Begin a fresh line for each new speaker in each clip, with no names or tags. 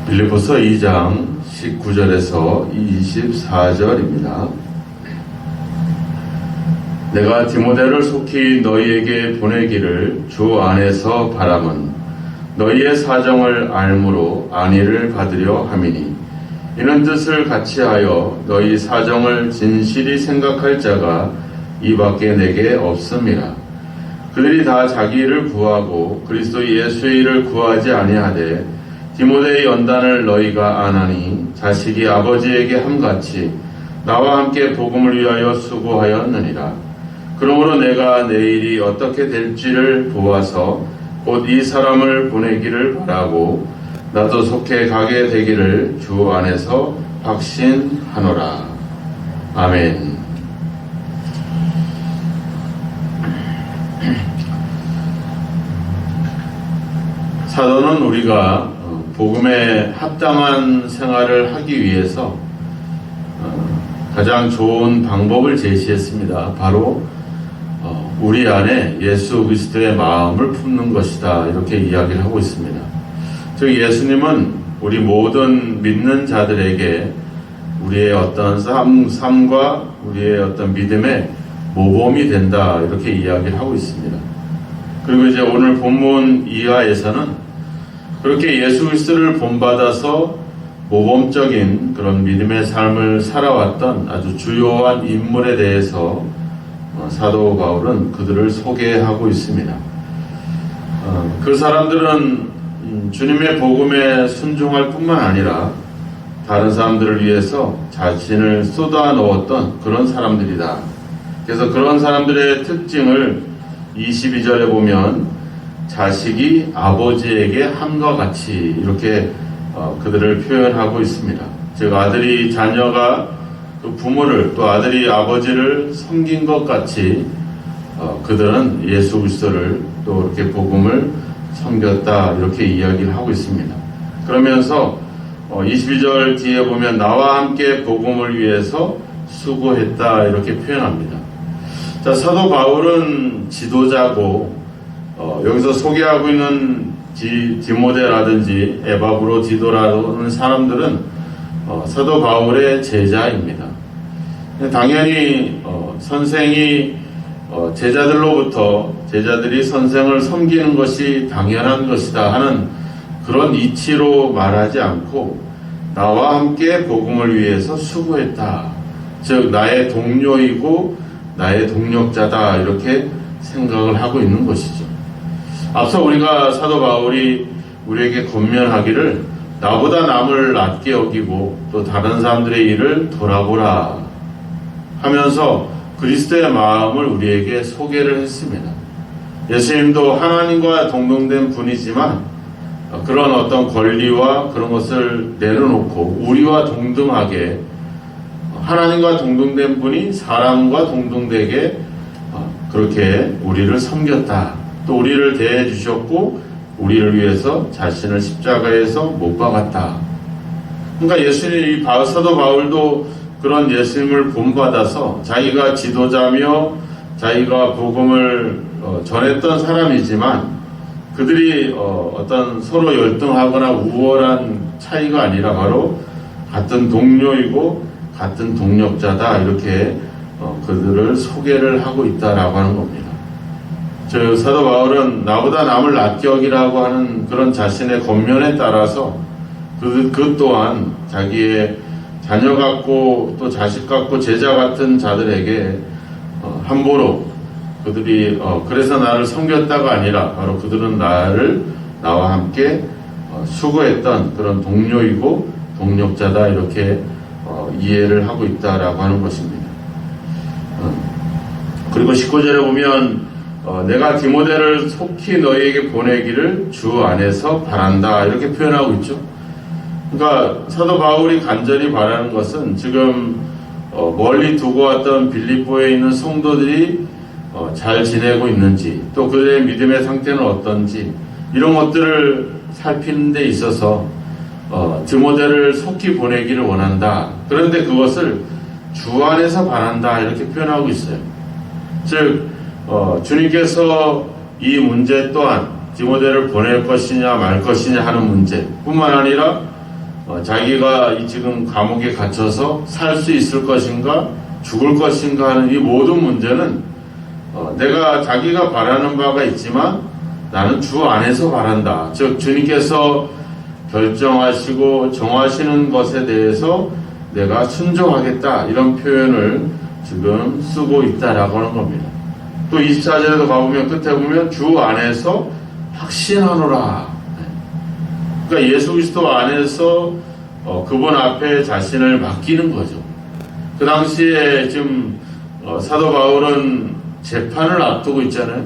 빌립보서 2장 19절에서 24절입니다. 내가 디모데를 속히 너희에게 보내기를 주 안에서 바람은 너희의 사정을 알므로 안위를 받으려 함이니 이는 뜻을 같이하여 너희 사정을 진실히 생각할 자가 이밖에 내게 없음이라. 그들이 다 자기 일을 구하고 그리스도 예수의 일을 구하지 아니하되 디모데의 연단을 너희가 아나니 자식이 아버지에게 함같이 나와 함께 복음을 위하여 수고하였느니라. 그러므로 내가 내 일이 어떻게 될지를 보아서 곧 이 사람을 보내기를 바라고 나도 속해 가게 되기를 주 안에서 확신하노라. 아멘. 사도는 우리가 복음에 합당한 생활을 하기 위해서 가장 좋은 방법을 제시했습니다. 바로 우리 안에 예수 그리스도의 마음을 품는 것이다, 이렇게 이야기를 하고 있습니다. 즉 예수님은 우리 모든 믿는 자들에게 우리의 어떤 삶과 우리의 어떤 믿음의 모범이 된다, 이렇게 이야기를 하고 있습니다. 그리고 이제 오늘 본문 이하에서는 그렇게 예수 그리스도를 본받아서 모범적인 그런 믿음의 삶을 살아왔던 아주 주요한 인물에 대해서 사도 바울은 그들을 소개하고 있습니다. 그 사람들은 주님의 복음에 순종할 뿐만 아니라 다른 사람들을 위해서 자신을 쏟아 넣었던 그런 사람들이다. 그래서 그런 사람들의 특징을 22절에 보면 자식이 아버지에게 함과 같이 이렇게 그들을 표현하고 있습니다. 즉 아들이 자녀가 그 부모를 또 아들이 아버지를 섬긴 것 같이 그들은 예수 그리스도를 또 이렇게 복음을 섬겼다, 이렇게 이야기를 하고 있습니다. 그러면서 22절 뒤에 보면 나와 함께 복음을 위해서 수고했다, 이렇게 표현합니다. 자, 사도 바울은 지도자고 여기서 소개하고 있는 디모데라든지 에바브로 디도라는 사람들은 사도 바울의 제자입니다. 당연히 선생이 제자들로부터 제자들이 선생을 섬기는 것이 당연한 것이다 하는 그런 이치로 말하지 않고 나와 함께 복음을 위해서 수고했다, 즉 나의 동료이고 나의 동력자다, 이렇게 생각을 하고 있는 것이죠. 앞서 우리가 사도 바울이 우리에게 권면하기를 나보다 남을 낮게 여기고 또 다른 사람들의 일을 돌아보라 하면서 그리스도의 마음을 우리에게 소개를 했습니다. 예수님도 하나님과 동등된 분이지만 그런 어떤 권리와 그런 것을 내려놓고 우리와 동등하게 하나님과 동등된 분이 사람과 동등되게 그렇게 우리를 섬겼다. 또 우리를 대해 주셨고 우리를 위해서 자신을 십자가에서 못 박았다. 그러니까 예수님, 사도 바울도 그런 예수님을 본받아서 자기가 지도자며 자기가 복음을 전했던 사람이지만 그들이 어떤 서로 열등하거나 우월한 차이가 아니라 바로 같은 동료이고 같은 동력자다, 이렇게 그들을 소개를 하고 있다라고 하는 겁니다. 사도 바울은 나보다 남을 낮게 여기라고 하는 그런 자신의 권면에 따라서 그 또한 자기의 자녀 같고 또 자식 같고 제자 같은 자들에게 함부로 그들이 그래서 나를 섬겼다가 아니라 바로 그들은 나와 함께 수고했던 그런 동료이고 동력자다, 이렇게 이해를 하고 있다라고 하는 것입니다. 그리고 19절에 보면 내가 디모데를 속히 너희에게 보내기를 주 안에서 바란다, 이렇게 표현하고 있죠. 그러니까 사도 바울이 간절히 바라는 것은 지금 멀리 두고 왔던 빌립보에 있는 성도들이 잘 지내고 있는지 또 그들의 믿음의 상태는 어떤지 이런 것들을 살피는 데 있어서 디모데를 속히 보내기를 원한다. 그런데 그것을 주 안에서 바란다, 이렇게 표현하고 있어요. 즉 주님께서 이 문제 또한 디모데를 보낼 것이냐 말 것이냐 하는 문제 뿐만 아니라 자기가 이 지금 감옥에 갇혀서 살 수 있을 것인가 죽을 것인가 하는 이 모든 문제는 내가 자기가 바라는 바가 있지만 나는 주 안에서 바란다. 즉 주님께서 결정하시고 정하시는 것에 대해서 내가 순종하겠다, 이런 표현을 지금 쓰고 있다라고 하는 겁니다. 또 24절에도 가보면 끝에 보면 주 안에서 확신하노라. 그러니까 예수 그리스도 안에서 그분 앞에 자신을 맡기는 거죠. 그 당시에 지금 사도 바울은 재판을 앞두고 있잖아요.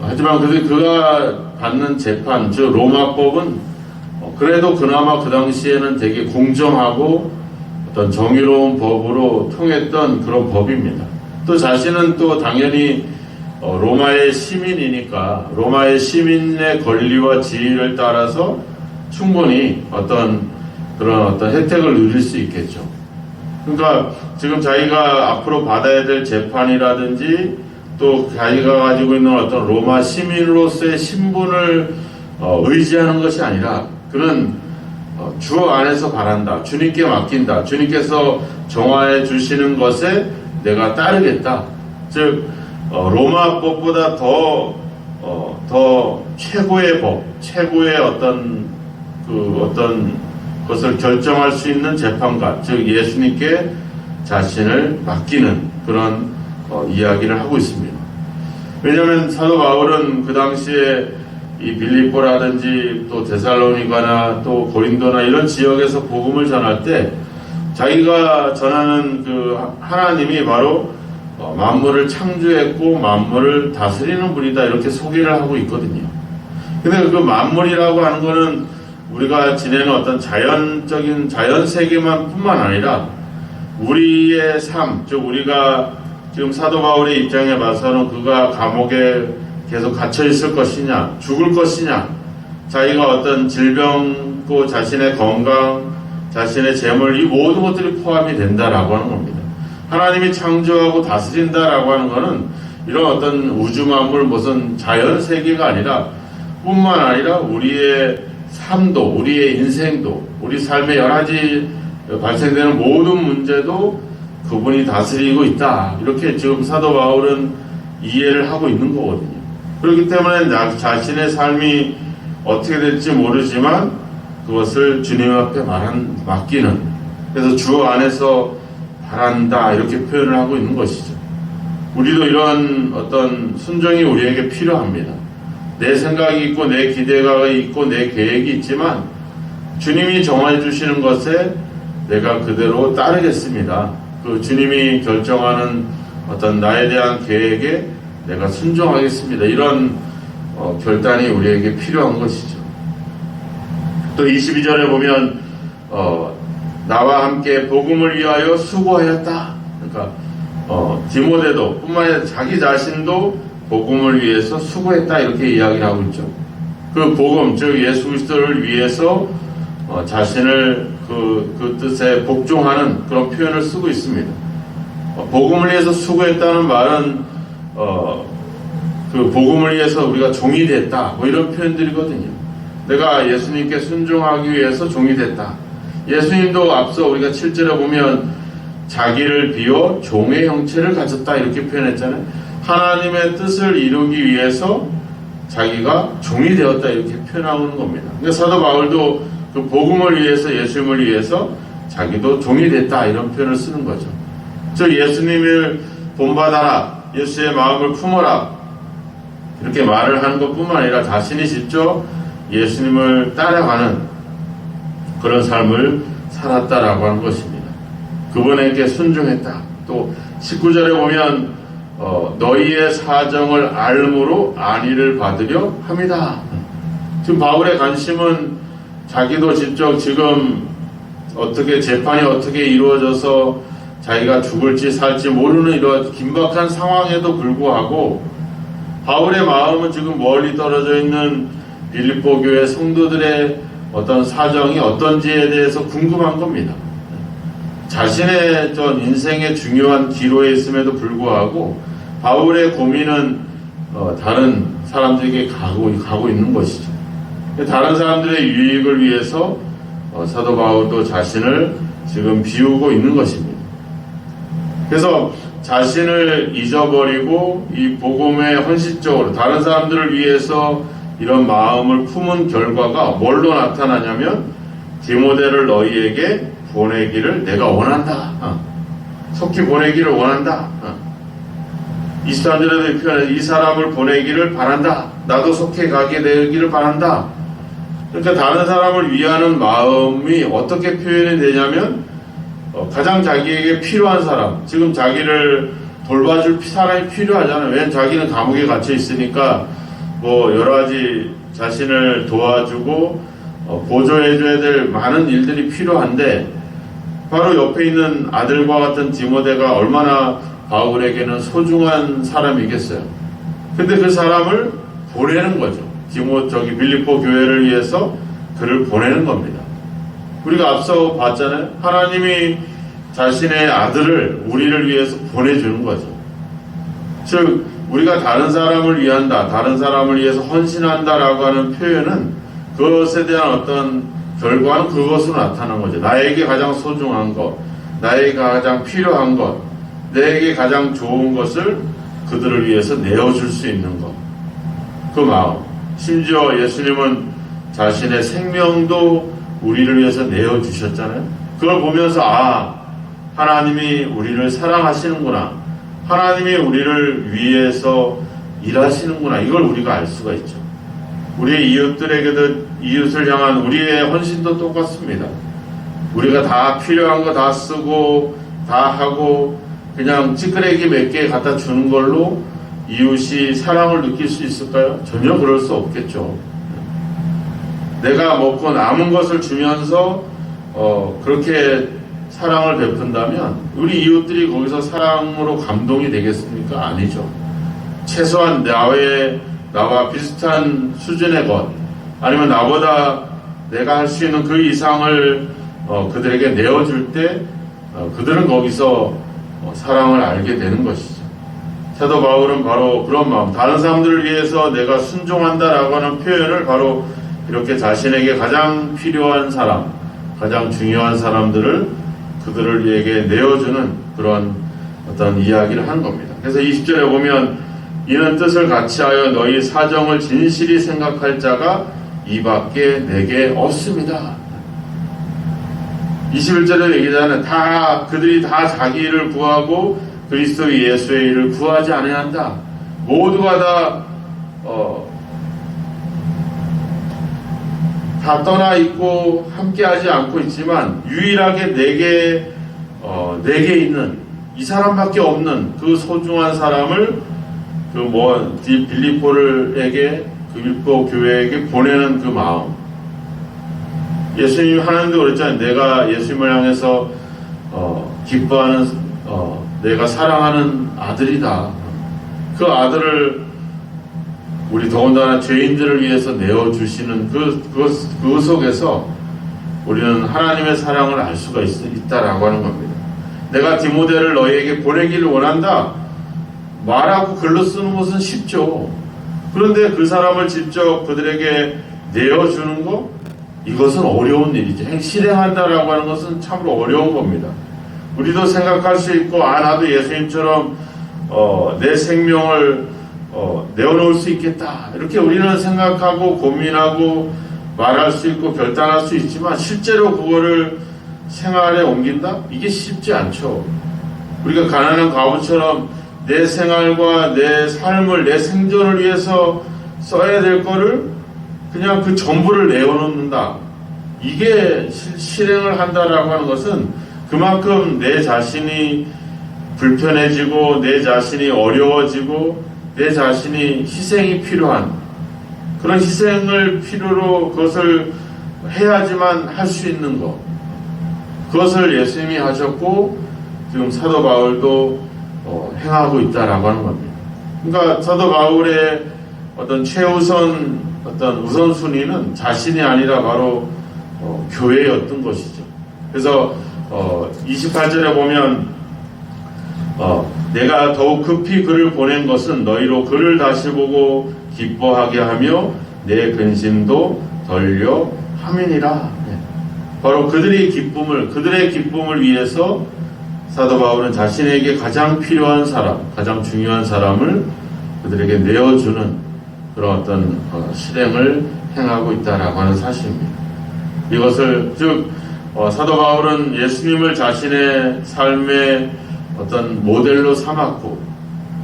하지만 그가 받는 재판, 즉 로마법은 그래도 그나마 그 당시에는 되게 공정하고 어떤 정의로운 법으로 통했던 그런 법입니다. 또 자신은 또 당연히 로마의 시민이니까 로마의 시민의 권리와 지위를 따라서 충분히 어떤 혜택을 누릴 수 있겠죠. 그러니까 지금 자기가 앞으로 받아야 될 재판이라든지 또 자기가 가지고 있는 어떤 로마 시민으로서의 신분을 의지하는 것이 아니라 그는 주 안에서 바란다. 주님께 맡긴다. 주님께서 정하해 주시는 것에 내가 따르겠다. 즉 로마법보다 더 최고의 법, 최고의 어떤 것을 결정할 수 있는 재판관, 즉 예수님께 자신을 맡기는 그런 이야기를 하고 있습니다. 왜냐하면 사도 바울은 그 당시에 이 빌립보라든지 또 데살로니가나 또 고린도나 이런 지역에서 복음을 전할 때 자기가 전하는 그 하나님이 바로 만물을 창조했고 만물을 다스리는 분이다, 이렇게 소개를 하고 있거든요. 근데 그 만물이라고 하는 거는 우리가 지내는 어떤 자연적인 자연 세계만 뿐만 아니라 우리의 삶, 즉 우리가 지금 사도 바울의 입장에 봐서는 그가 감옥에 계속 갇혀 있을 것이냐, 죽을 것이냐, 자기가 어떤 질병, 또 자신의 건강, 자신의 재물, 이 모든 것들이 포함이 된다라고 하는 겁니다. 하나님이 창조하고 다스린다라고 하는 것은 이런 어떤 우주 만물 무슨 자연 세계가 아니라 뿐만 아니라 우리의 삶도, 우리의 인생도, 우리 삶의 여러 가지 발생되는 모든 문제도 그분이 다스리고 있다, 이렇게 지금 사도 바울은 이해를 하고 있는 거거든요. 그렇기 때문에 자신의 삶이 어떻게 될지 모르지만 그것을 주님 앞에 맡기는, 그래서 주 안에서 바란다, 이렇게 표현을 하고 있는 것이죠. 우리도 이런 어떤 순종이 우리에게 필요합니다. 내 생각이 있고 내 기대가 있고 내 계획이 있지만 주님이 정해 주시는 것에 내가 그대로 따르겠습니다. 그 주님이 결정하는 어떤 나에 대한 계획에 내가 순종하겠습니다. 이런 결단이 우리에게 필요한 것이죠. 또 22절에 보면 나와 함께 복음을 위하여 수고하였다. 그러니까 디모데도 뿐만 아니라 자기 자신도 복음을 위해서 수고했다, 이렇게 이야기를 하고 있죠. 그 복음, 즉 예수 그리스도를 위해서 자신을 그 뜻에 복종하는 그런 표현을 쓰고 있습니다. 복음을 위해서 수고했다는 말은 그 복음을 위해서 우리가 종이 됐다, 뭐 이런 표현들이거든요. 내가 예수님께 순종하기 위해서 종이 됐다. 예수님도 앞서 우리가 7절에 보면 자기를 비워 종의 형체를 가졌다, 이렇게 표현했잖아요. 하나님의 뜻을 이루기 위해서 자기가 종이 되었다, 이렇게 표현하는 겁니다. 그러니까 사도 바울도 그 복음을 위해서, 예수님을 위해서 자기도 종이 됐다, 이런 표현을 쓰는 거죠. 즉 예수님을 본받아라, 예수의 마음을 품어라, 이렇게 말을 하는 것뿐만 아니라 자신이 직접 예수님을 따라가는 그런 삶을 살았다라고 하는 것입니다. 그분에게 순종했다. 또 19절에 보면 너희의 사정을 알므로 안위를 받으려 합니다. 지금 바울의 관심은 자기도 직접 지금 재판이 어떻게 이루어져서 자기가 죽을지 살지 모르는 이런 긴박한 상황에도 불구하고 바울의 마음은 지금 멀리 떨어져 있는 빌립보 교회 성도들의 어떤 사정이 어떤지에 대해서 궁금한 겁니다. 자신의 전 인생의 중요한 기로에 있음에도 불구하고 바울의 고민은 다른 사람들에게 가고 있는 것이죠. 다른 사람들의 유익을 위해서 사도 바울도 자신을 지금 비우고 있는 것입니다. 그래서 자신을 잊어버리고 이 복음에 헌신적으로 다른 사람들을 위해서 이런 마음을 품은 결과가 뭘로 나타나냐면 디모데를 너희에게 보내기를 내가 원한다. 속히 보내기를 원한다. 23절에도 표현해 이 사람을 보내기를 바란다. 나도 속히 가게 되기를 바란다. 그러니까 다른 사람을 위하는 마음이 어떻게 표현이 되냐면 가장 자기에게 필요한 사람, 지금 자기를 돌봐줄 사람이 필요하잖아요. 왜냐면 자기는 감옥에 갇혀 있으니까 뭐 여러 가지 자신을 도와주고 보조해줘야 될 많은 일들이 필요한데 바로 옆에 있는 아들과 같은 디모데가 얼마나 바울에게는 소중한 사람이겠어요. 근데 그 사람을 보내는 거죠. 빌립보 교회를 위해서 그를 보내는 겁니다. 우리가 앞서 봤잖아요. 하나님이 자신의 아들을 우리를 위해서 보내주는 거죠. 즉 우리가 다른 사람을 위한다, 다른 사람을 위해서 헌신한다라고 하는 표현은 그것에 대한 어떤 결과는 그것으로 나타난 거죠. 나에게 가장 소중한 것, 나에게 가장 필요한 것, 내게 가장 좋은 것을 그들을 위해서 내어줄 수 있는 것. 그 마음. 심지어 예수님은 자신의 생명도 우리를 위해서 내어주셨잖아요. 그걸 보면서 하나님이 우리를 사랑하시는구나. 하나님이 우리를 위해서 일하시는구나. 이걸 우리가 알 수가 있죠. 우리 이웃들에게도 이웃을 향한 우리의 헌신도 똑같습니다. 우리가 다 필요한 거 다 쓰고 다 하고 그냥 찌끄레기 몇 개 갖다 주는 걸로 이웃이 사랑을 느낄 수 있을까요? 전혀 그럴 수 없겠죠. 내가 먹고 남은 것을 주면서 그렇게 사랑을 베푼다면 우리 이웃들이 거기서 사랑으로 감동이 되겠습니까? 아니죠. 최소한 나와 비슷한 수준의 것 아니면 나보다 내가 할 수 있는 그 이상을 그들에게 내어줄 때 그들은 거기서 사랑을 알게 되는 것이죠. 사도 바울은 바로 그런 마음, 다른 사람들을 위해서 내가 순종한다라고 하는 표현을 바로 이렇게 자신에게 가장 필요한 사람, 가장 중요한 사람들을 그들을 위해 내어주는 그런 어떤 이야기를 한 겁니다. 그래서 20절에 보면 이는 뜻을 같이하여 너희 사정을 진실히 생각할 자가 이밖에 내게 없습니다. 21절에 얘기하는 그들이 다 자기 일을 구하고 그리스도 예수의 일을 구하지 아니한다. 모두가 다 떠나 있고 함께하지 않고 있지만 유일하게 내게 있는 이 사람밖에 없는 그 소중한 사람을 빌립보 교회에게 보내는 그 마음. 예수님이 하나님도 그랬잖아요. 내가 예수님을 향해서 기뻐하는 내가 사랑하는 아들이다. 그 아들을 우리 더군다나 죄인들을 위해서 내어주시는 그 속에서 우리는 하나님의 사랑을 알 수가 있다라고 하는 겁니다. 내가 디모데를 너희에게 보내기를 원한다. 말하고 글로 쓰는 것은 쉽죠. 그런데 그 사람을 직접 그들에게 내어주는 것, 이것은 어려운 일이죠. 실행한다라고 하는 것은 참으로 어려운 겁니다. 우리도 생각할 수 있고, 나도 예수님처럼 내 생명을 내어놓을 수 있겠다. 이렇게 우리는 생각하고 고민하고 말할 수 있고 결단할 수 있지만 실제로 그거를 생활에 옮긴다? 이게 쉽지 않죠. 우리가 가난한 과부처럼 내 생활과 내 삶을, 내 생존을 위해서 써야 될 거를 그냥 그 전부를 내어놓는다. 이게 실행을 한다라고 하는 것은 그만큼 내 자신이 불편해지고 내 자신이 어려워지고 내 자신이 희생이 필요한 그런 희생을 필요로 그것을 해야지만 할 수 있는 것, 그것을 예수님이 하셨고 지금 사도 바울도 행하고 있다라고 하는 겁니다. 그러니까 사도 바울의 어떤 최우선 어떤 우선순위는 자신이 아니라 바로 교회였던 것이죠. 그래서 28절에 보면 내가 더욱 급히 그를 보낸 것은 너희로 그를 다시 보고 기뻐하게 하며 내 근심도 덜려 함이니라. 바로 그들의 기쁨을 위해서 사도 바울은 자신에게 가장 필요한 사람, 가장 중요한 사람을 그들에게 내어주는 그런 어떤 실행을 행하고 있다라고 하는 사실입니다. 이것을 즉 사도 바울은 예수님을 자신의 삶의 어떤 모델로 삼았고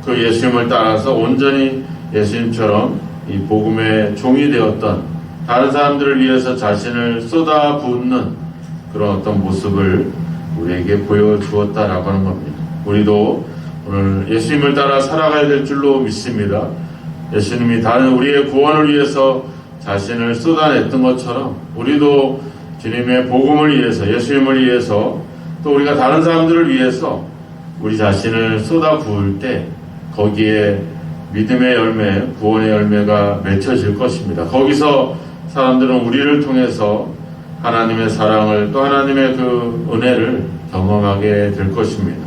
그 예수님을 따라서 온전히 예수님처럼 이 복음의 종이 되었던 다른 사람들을 위해서 자신을 쏟아붓는 그런 어떤 모습을 우리에게 보여주었다라고 하는 겁니다. 우리도 오늘 예수님을 따라 살아가야 될 줄로 믿습니다. 예수님이 다른 우리의 구원을 위해서 자신을 쏟아냈던 것처럼 우리도 주님의 복음을 위해서 예수님을 위해서 또 우리가 다른 사람들을 위해서 우리 자신을 쏟아부을 때 거기에 믿음의 열매, 구원의 열매가 맺혀질 것입니다. 거기서 사람들은 우리를 통해서 하나님의 사랑을 또 하나님의 그 은혜를 경험하게 될 것입니다.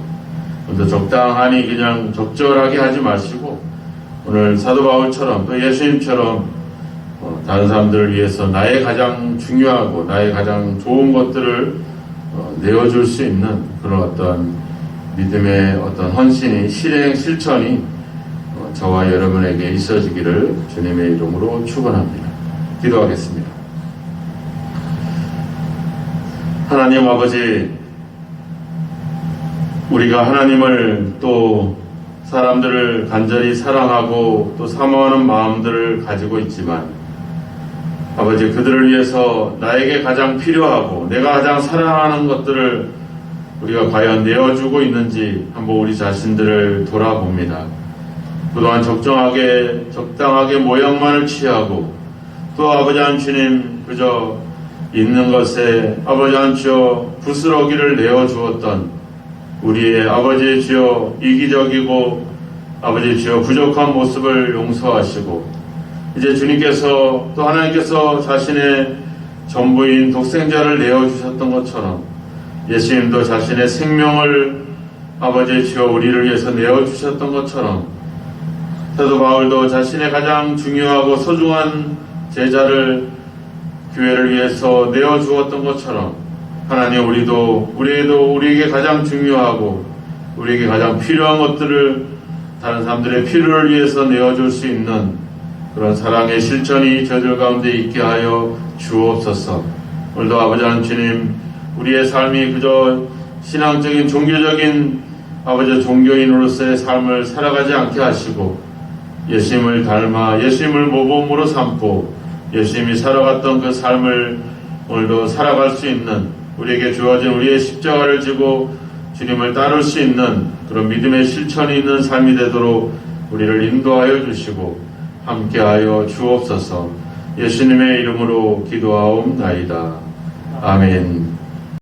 먼저 적당하니 그냥 적절하게 하지 마시고 오늘 사도 바울처럼 또 예수님처럼 다른 사람들을 위해서 나의 가장 중요하고 나의 가장 좋은 것들을 내어줄 수 있는 그런 어떤 믿음의 어떤 헌신이 실천이 저와 여러분에게 있어지기를 주님의 이름으로 축원합니다. 기도하겠습니다. 하나님 아버지, 우리가 하나님을 또 사람들을 간절히 사랑하고 또 사모하는 마음들을 가지고 있지만 아버지, 그들을 위해서 나에게 가장 필요하고 내가 가장 사랑하는 것들을 우리가 과연 내어주고 있는지 한번 우리 자신들을 돌아봅니다. 그동안 적당하게 모양만을 취하고 또 아버지 한 주님 그저 있는 것에 아버지 한 주여 부스러기를 내어주었던 우리의 아버지 주여 이기적이고 아버지 주여 부족한 모습을 용서하시고 이제 주님께서 또 하나님께서 자신의 전부인 독생자를 내어주셨던 것처럼 예수님도 자신의 생명을 아버지 주여 우리를 위해서 내어주셨던 것처럼 사도 바울도 자신의 가장 중요하고 소중한 제자를 교회를 위해서 내어주었던 것처럼 하나님 우리에게 가장 중요하고 우리에게 가장 필요한 것들을 다른 사람들의 필요를 위해서 내어줄 수 있는 그런 사랑의 실천이 저들 가운데 있게 하여 주옵소서. 오늘도 아버지 하나님 주님 우리의 삶이 그저 신앙적인 종교적인 아버지 종교인으로서의 삶을 살아가지 않게 하시고 예수님을 닮아 예수님을 모범으로 삼고 예수님이 살아갔던 그 삶을 오늘도 살아갈 수 있는 우리에게 주어진 우리의 십자가를 지고 주님을 따를 수 있는 그런 믿음의 실천이 있는 삶이 되도록 우리를 인도하여 주시고 함께하여 주옵소서. 예수님의 이름으로 기도하옵나이다. 아멘.